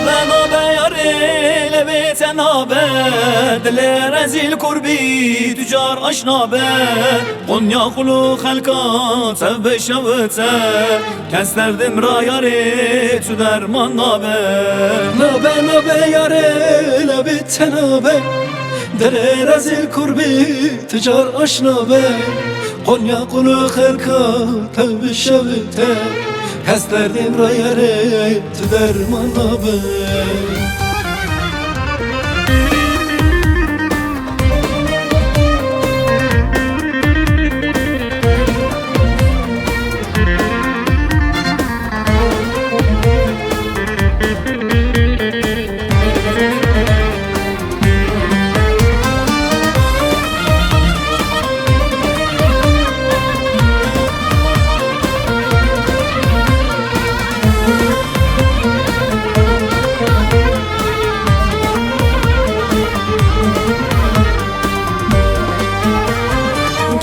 نابه یاری لبیت نابه دل رزیل کربی تجار اشنابه قنیا خلو خلقا تب شوته کس دردم را یاری تو درمان نابه نابه یاری لبیت نابه دل رزیل کربی تجار اشنابه قنیا خلو خلقا تب شوته کس دردم را یاری تو درمان نابه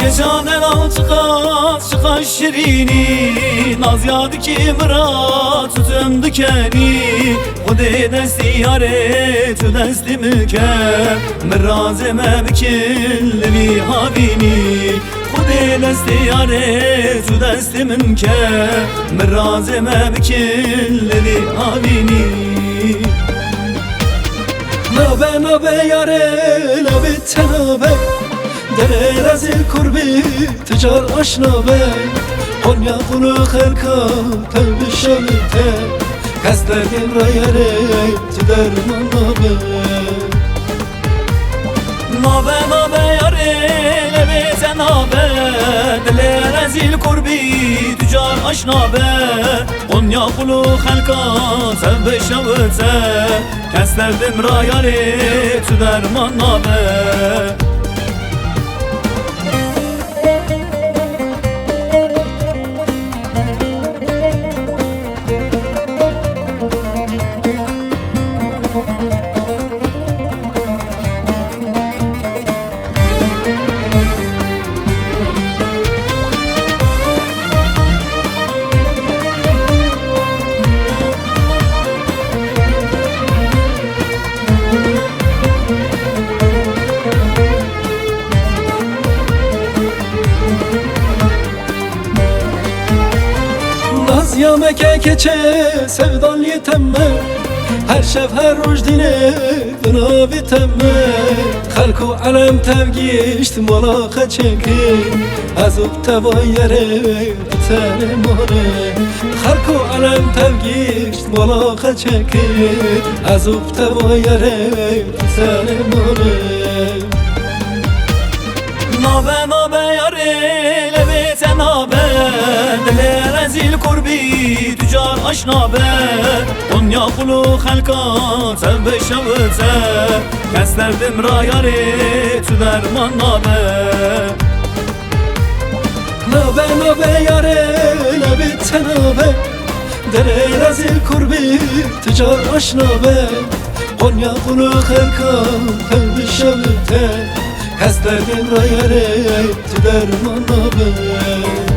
Gecen el çıkan şirini Naz yadı ki mıra tutum dikeni Hudi desti yare tu desti müker Mırazeme bikilli mi havini Hudi desti yare tu desti münker Mırazeme bikilli mi havini نابه یاره لبیت نابه دل رزیل کربی تجار اشنابه قنیا خلو خلقا تب شوته کس دردم را یاره تو درمان نابه نابه یاری لبیت نابه دل رزیل کربی تجار اشنابه قنیا خلو خلقا تب شوته کس دردم را یاری تو درمان نابه Yameke keçe sevdan yetemme Her şev her roj dine bina bitemme Halku alem tevgişt malaka çekir Azub teva yere bitene mare Halku alem tevgişt malaka çekir Azub teva yere bitene mare نابه یاری لبیت نابه دل رزیل کربی تجار اشنابه قنیا خلو خلقا تب شوته کس دردم را یاری تو درمان نابه نابه یاره لبیت نابه دل رزیل کربی تجار اشنابه قنیا خلو خلقا تب شوته کس دردم را یاره تو درمان نابه